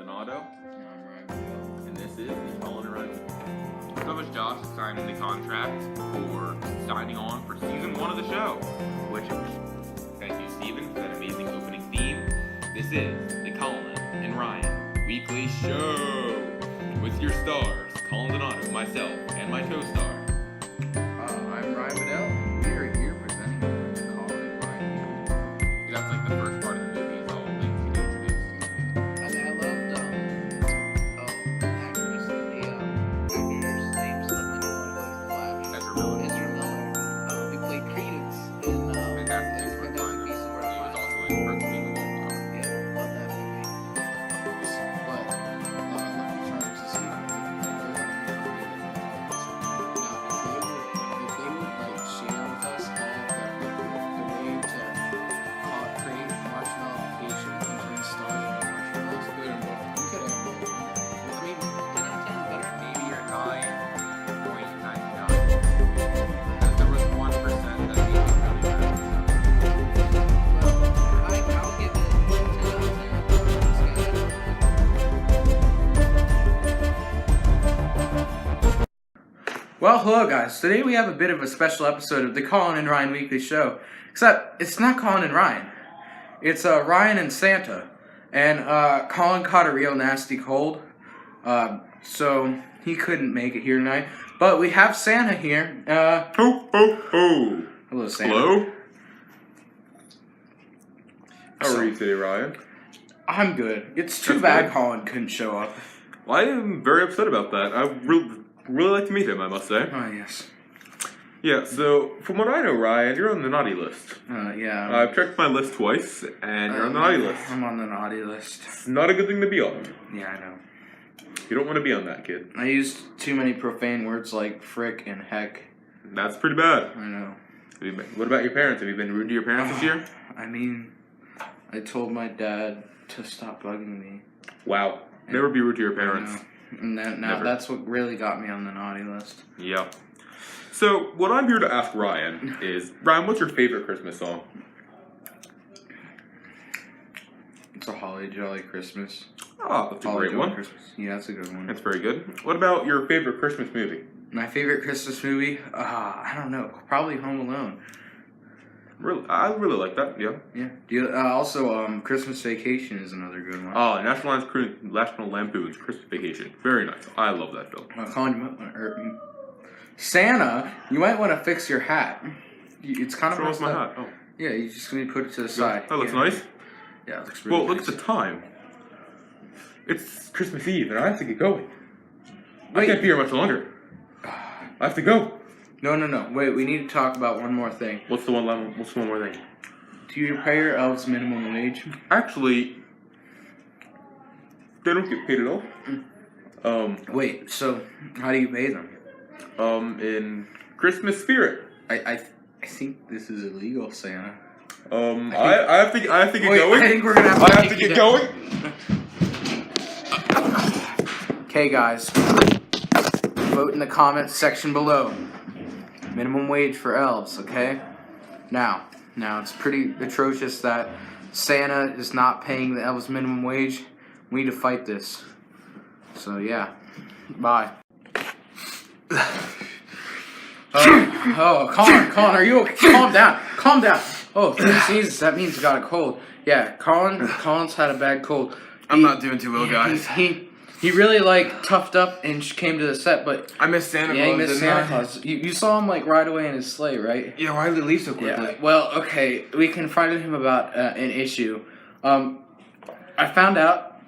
Donato, I'm Ryan. and this is the Colin and Ryan. So much Josh signing the contract for signing on for season 1 of the show, which, thank you, Steven, for that amazing opening theme. This is the Colin and Ryan Weekly Show with your stars, Colin Donato, myself, and my co-star. I'm Ryan Bedell. We are here presenting the Colin and Ryan. That's like the first part of the movie is all things to introduce to. I loved, the actress, actor's name slipped me when he plays the Flash. Ezra Miller. Ezra Miller. He played Credence in, Fantastic Fantastic Beasts Beasts of of Our He was Lives. also in Perks of Being a Wallflower. Yeah, love that movie. But, Lucky Charms is secret. If they would like share with us all the way to create marshmallow application and turn stars into marshmallows, we could have I mean, 10 out of 10 better. Maybe you're 9.99. Because there was 1% that made me really bad. Well, I'll give it 10 out of 10. Well, hello guys. Today we have a bit of a special episode of the Colin and Ryan Weekly Show. Except, it's not Colin and Ryan. It's Ryan and Santa. And Colin caught a real nasty cold. So he couldn't make it here tonight. But we have Santa here. Ho, ho, ho. Hello, Santa. Hello? How are you today, Ryan? I'm good. It's too That's bad good. Colin couldn't show up. Well, I am very upset about that. I really like to meet him, I must say. Oh, yes. Yeah, so from what I know, Ryan, you're on the naughty list. Yeah. I've checked my list twice, and you're on the naughty list. I'm on the naughty list. It's not a good thing to be on. Yeah, I know. You don't want to be on that, kid. I used too many profane words like frick and heck. That's pretty bad. I know. What about your parents? Have you been rude to your parents this year? I mean, I told my dad to stop bugging me. Wow. Never be rude to your parents. And now Never. that's what really got me on the naughty list. Yeah. So, what I'm here to ask Ryan is, Ryan, what's your favorite Christmas song? It's a Holly Jolly Christmas. Oh, that's a Holly great Jolly one. Christmas. Yeah, that's a good one. That's very good. What about your favorite Christmas movie? My favorite Christmas movie? I don't know. Probably Home Alone. Really, I really like that. Yeah. Yeah. Also, Christmas Vacation is another good one. Oh, National Lampoon's Christmas Vacation. Very nice. I love that film. Colin, Santa, you might want to fix your hat. It's kind of What's messed my up. hat? Oh, Yeah, you just need to put it to the side. that looks Yeah. nice. Yeah, it looks really Well, look nice. at the time. It's Christmas Eve, and I have to get going. I Wait. can't be here much longer. I have to go. No. Wait, we need to talk about one more thing. What's the one more thing? Do you pay your elves minimum wage? Actually, they don't get paid at all. Wait, so how do you pay them? In Christmas spirit. I think this is illegal, Santa. I have to get Wait, going. I think we're gonna have to I have take to you get down. going. Okay, guys, vote in the comments section below. Minimum wage for elves, okay? Now it's pretty atrocious that Santa is not paying the elves minimum wage. We need to fight this. So yeah, bye. Colin, are you okay? Calm down. Oh, Jesus, that means you got a cold. Yeah, Colin's had a bad cold. I'm not doing too well, guys. He really toughed up and came to the set, but I missed Santa Claus. yeah, he missed didn't Santa I? Claus. You saw him right away in his sleigh, right? Yeah, why did it leave so quickly? Yeah. Well, okay, we confronted him about an issue. I found out.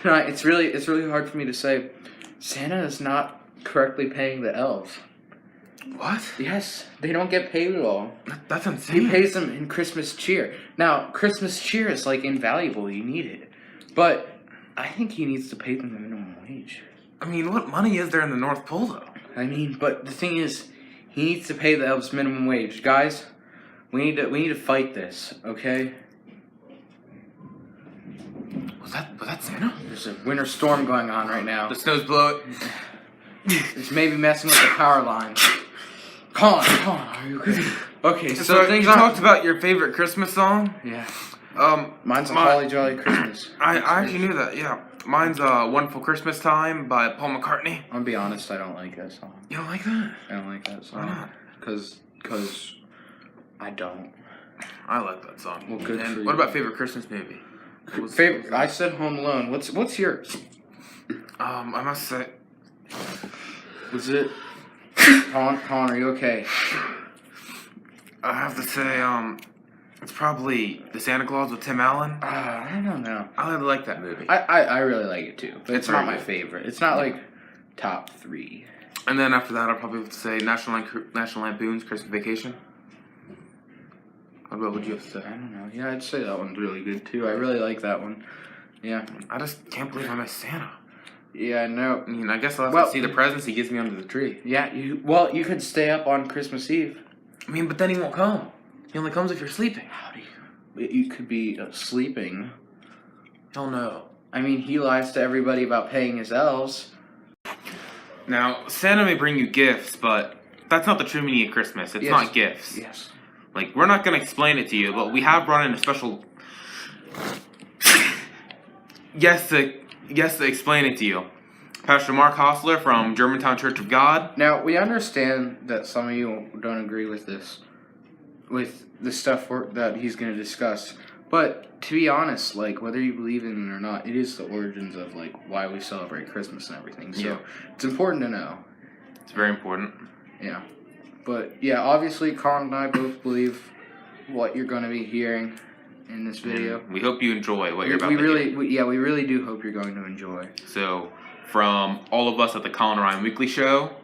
It's really hard for me to say. Santa is not correctly paying the elves. What? Yes, they don't get paid at all. That's insane. He pays them in Christmas cheer. Now, Christmas cheer is invaluable. You need it, but I think he needs to pay them the minimum wage. I mean, what money is there in the North Pole, though? I mean, but the thing is, he needs to pay the elves minimum wage. Guys, we need to fight this, okay? Was that Santa? There's a winter storm going on right now. The snow's blowing. It's maybe messing with the power line. Colin, are you okay? Okay, so So things you aren't... talked about your favorite Christmas song. Yeah. Um, Mine's a my- Holly Jolly Christmas. I actually knew that. Yeah. Mine's Wonderful Christmas Time by Paul McCartney. I'll be honest, I don't like that song. You don't like that? I don't like that Why song. not? Because I don't. I like that song. Well, good And for what you. about favorite Christmas movie? Favorite? I said Home Alone. What's yours? I must say, Was it? Colin, are you okay? I have to say, it's probably The Santa Claus with Tim Allen. I don't know. I really like that movie. I really like it too, but it's not very my good. favorite. It's not like top 3. And then after that, I'll probably have to say National Lampoon's Christmas Vacation. What would you have to say? I don't know. Yeah, I'd say that one's really good too. I really like that one. Yeah. I just can't believe I missed Santa. Yeah, no. I mean, I guess I'll have Well- to see the presents he gives me under the tree. Yeah, you could stay up on Christmas Eve. I mean, but then he won't come. He only comes if you're sleeping. How do you could be sleeping. Hell no. I mean, he lies to everybody about paying his elves. Now, Santa may bring you gifts, but that's not the true meaning of Christmas. It's Yes. not gifts. Yes. Like, we're not going to explain it to you, but we have brought in a special guest to explain it to you. Pastor Mark Hostler from Germantown Church of God. Now, we understand that some of you don't agree with this, with the stuff that he's going to discuss. But to be honest, like, whether you believe in it or not, it is the origins of, like, why we celebrate Christmas and everything. So Yeah. it's important to know. It's very important. Yeah. But, yeah, obviously, Colin and I both believe what you're going to be hearing in this video. We hope you enjoy what you're about We to really, hear. we really do hope you're going to enjoy. So, from all of us at the Colin and Ryan Weekly Show,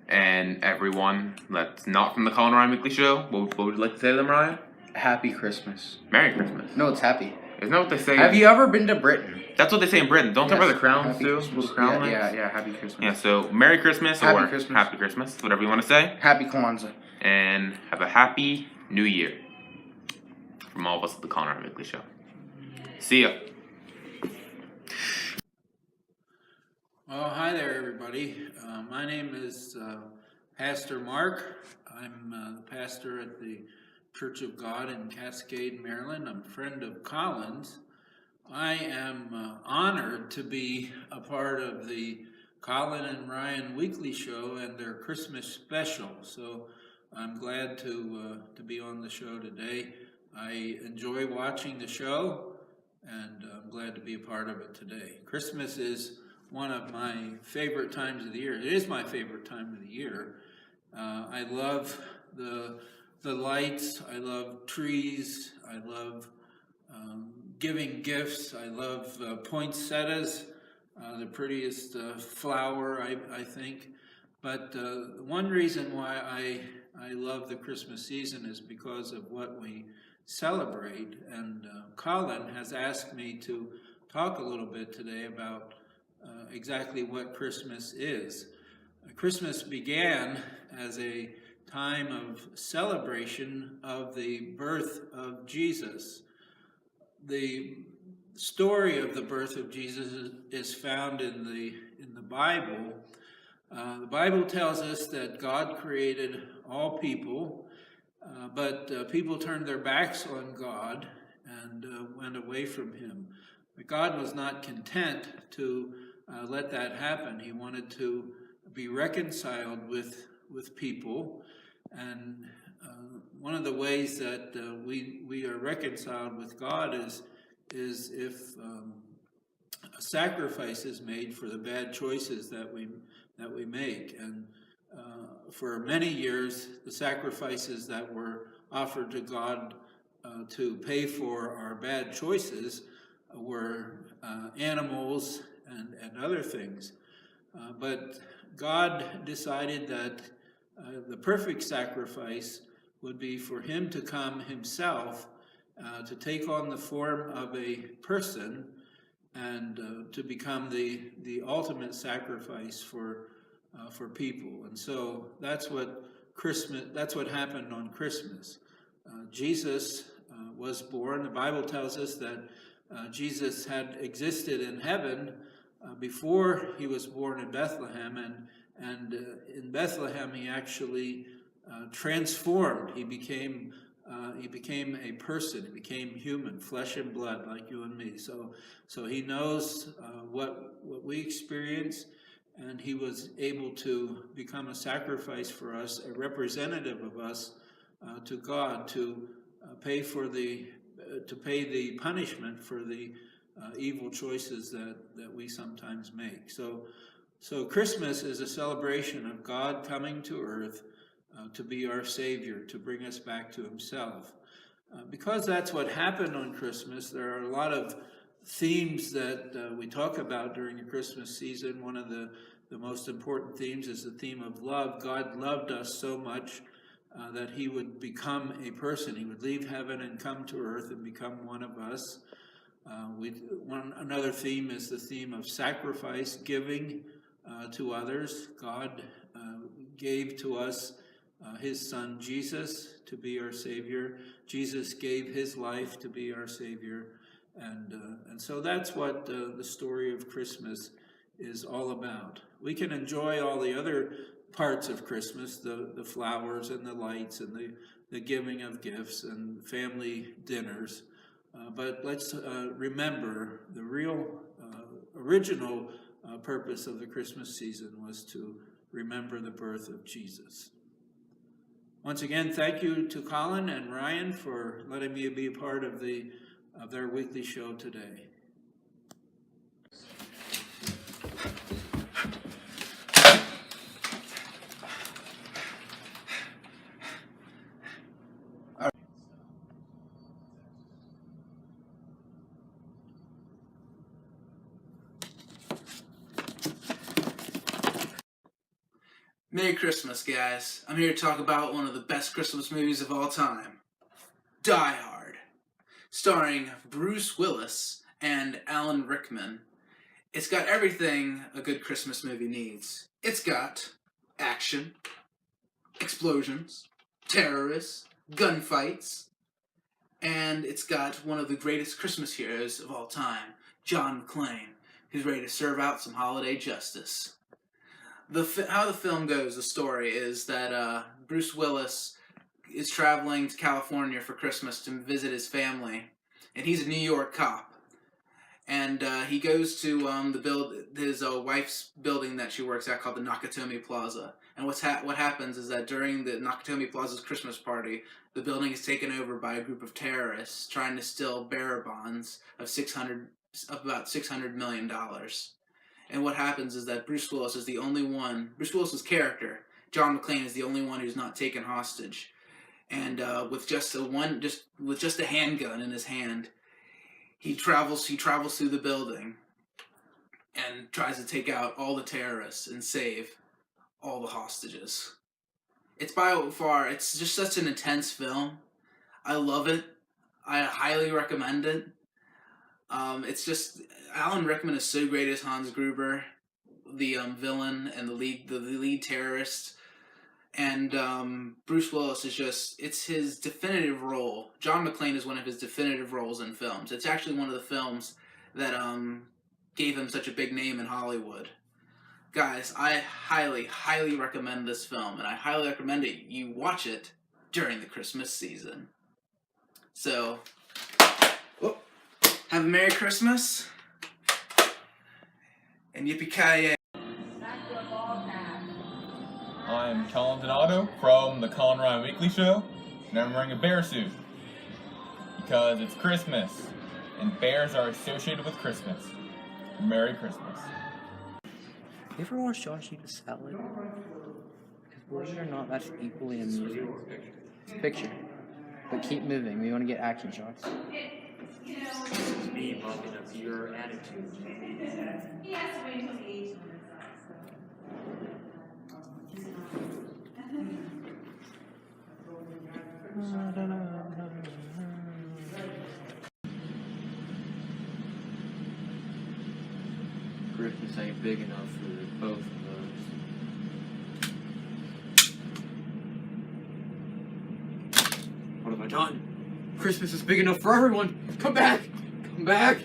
and everyone that's not from the Colin and Ryan Weekly Show, what would you like to say to them, Ryan? Happy Christmas. Merry Christmas. No, it's happy. Isn't that what they say? Have you ever been to Britain? That's what they say in Britain. Don't they wear the crowns Happy too? Christmas. The crown Yeah, lights? yeah, Happy Christmas. Yeah, so Merry Christmas Happy or Christmas. Happy Christmas, whatever you want to say. Happy Kwanzaa. And have a happy new year from all of us at the Colin and Ryan Weekly Show. See ya. Well, hi there, everybody. My name is Pastor Mark. I'm the pastor at the Church of God in Cascade, Maryland. I'm a friend of Colin's. I am honored to be a part of the Colin and Ryan Weekly Show and their Christmas special. So I'm glad to be on the show today. I enjoy watching the show, and I'm glad to be a part of it today. Christmas is one of my favorite times of the year. It is my favorite time of the year. I love the lights. I love trees. I love giving gifts. I love poinsettias, the prettiest flower, I think. But one reason why I love the Christmas season is because of what we celebrate. And Colin has asked me to talk a little bit today about exactly what Christmas is. Christmas began as a time of celebration of the birth of Jesus. The story of the birth of Jesus is found in the Bible. The Bible tells us that God created all people, but people turned their backs on God and went away from him. But God was not content to let that happen. He wanted to be reconciled with people, and one of the ways that we are reconciled with God is if a sacrifice is made for the bad choices that we make. And for many years, the sacrifices that were offered to God to pay for our bad choices were animals and other things. But God decided that the perfect sacrifice would be for him to come himself, to take on the form of a person, and to become the ultimate sacrifice for people. And so that's what happened on Christmas. Jesus was born. The Bible tells us that Jesus had existed in heaven before he was born in Bethlehem, and in Bethlehem he actually transformed. He became he became a person. He became human, flesh and blood, like you and me. So he knows what we experience, and he was able to become a sacrifice for us, a representative of us to God, to pay the punishment for the evil choices that we sometimes make. So Christmas is a celebration of God coming to earth to be our Savior, to bring us back to himself. Because that's what happened on Christmas, there are a lot of themes that we talk about during the Christmas season. One of the most important themes is the theme of love. God loved us so much that he would become a person. He would leave heaven and come to earth and become one of us. Another theme is the theme of sacrifice, giving to others. God gave to us his son Jesus to be our Savior. Jesus gave his life to be our Savior. And so that's what the story of Christmas is all about. We can enjoy all the other parts of Christmas, the flowers and the lights and the giving of gifts and family dinners. But let's remember the real original purpose of the Christmas season was to remember the birth of Jesus. Once again, thank you to Colin and Ryan for letting me be a part of their weekly show today. Merry Christmas, guys. I'm here to talk about one of the best Christmas movies of all time, Die Hard, starring Bruce Willis and Alan Rickman. It's got everything a good Christmas movie needs. It's got action, explosions, terrorists, gunfights, and it's got one of the greatest Christmas heroes of all time, John McClane, who's ready to serve out some holiday justice. How the film goes, the story, is that Bruce Willis is traveling to California for Christmas to visit his family, and he's a New York cop. And he goes to his wife's building that she works at called the Nakatomi Plaza. And what happens is that during the Nakatomi Plaza's Christmas party, the building is taken over by a group of terrorists trying to steal bearer bonds of about $600 million. And what happens is that Bruce Willis's character, John McClane, is the only one who's not taken hostage. And with just a handgun in his hand, he travels through the building and tries to take out all the terrorists and save all the hostages. It's just such an intense film. I love it. I highly recommend it. It's just, Alan Rickman is so great as Hans Gruber, the villain and the lead terrorist, and Bruce Willis is it's his definitive role. John McClane is one of his definitive roles in films. It's actually one of the films that gave him such a big name in Hollywood. Guys, I highly, highly recommend this film, and I highly recommend you watch it during the Christmas season. So, have a Merry Christmas, and yippee-ki-yay. I'm Colin Donato from the Colin Ryan Weekly Show, and I'm wearing a bear suit because it's Christmas, and bears are associated with Christmas. Merry Christmas. You ever watch Josh eat a salad? Because believe it or not, that's equally amusing. Picture. But keep moving. We want to get action shots. Me bumping up your attitude. He has to wait until the age Christmas ain't big enough for both of us. What have I done? Christmas is big enough for everyone. Come back. Come back.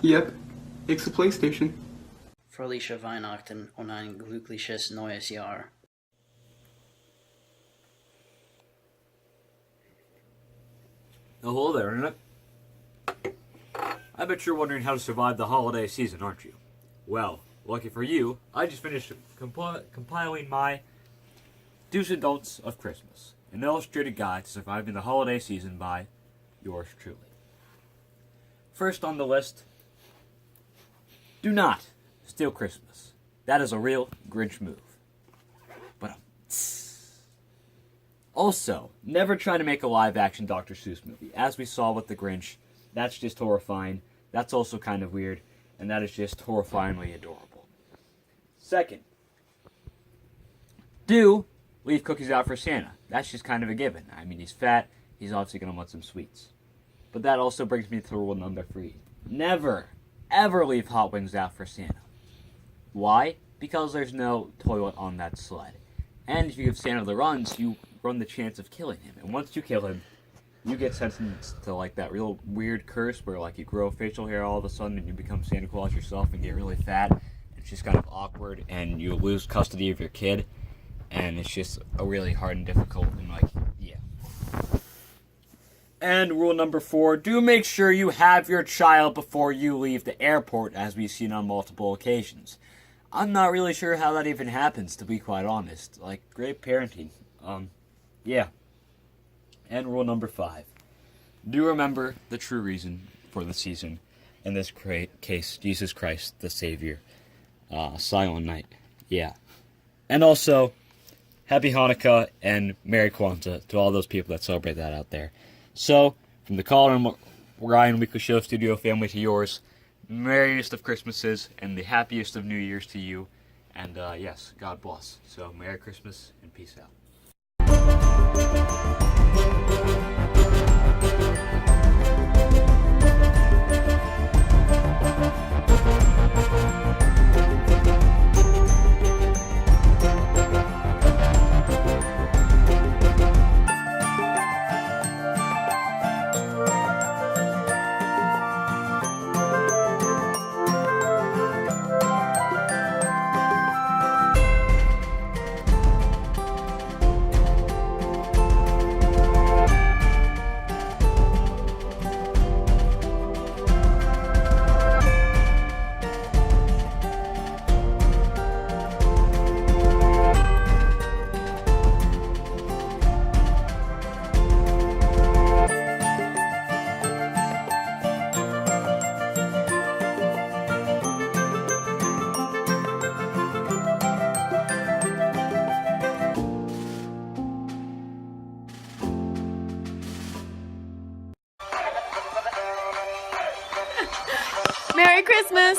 Yep, it's a PlayStation. Fröhliche Weihnachten und ein glückliches neues Jahr. Oh, hello there, Internet. I bet you're wondering how to survive the holiday season, aren't you? Well, lucky for you, I just finished compiling my Do's and Don'ts of Christmas, an illustrated guide to surviving the holiday season by yours truly. First on the list, do not steal Christmas. That is a real Grinch move. But also, never try to make a live-action Dr. Seuss movie. As we saw with the Grinch, that's just horrifying. That's also kind of weird, and that is just horrifyingly adorable. Second, do leave cookies out for Santa. That's just kind of a given. I mean, he's fat. He's obviously going to want some sweets. But that also brings me to rule number 3. Never, ever leave hot wings out for Santa. Why? Because there's no toilet on that sled. And if you give Santa the runs, you run the chance of killing him. And once you kill him, you get sentenced to like that real weird curse where like you grow facial hair all of a sudden and you become Santa Claus yourself and get really fat. It's just kind of awkward and you lose custody of your kid. And it's just a really hard and difficult and like, yeah. And rule number 4, do make sure you have your child before you leave the airport, as we've seen on multiple occasions. I'm not really sure how that even happens, to be quite honest. Like, great parenting. Yeah. And rule number 5, do remember the true reason for the season. In this case, Jesus Christ, the Savior. Silent Night. Yeah. And also, Happy Hanukkah and Merry Kwanzaa to all those people that celebrate that out there. So, from the Colin and Ryan Weekly Show studio family to yours, merriest of Christmases and the happiest of New Years to you. And yes, God bless. So, Merry Christmas and peace out. Merry Christmas!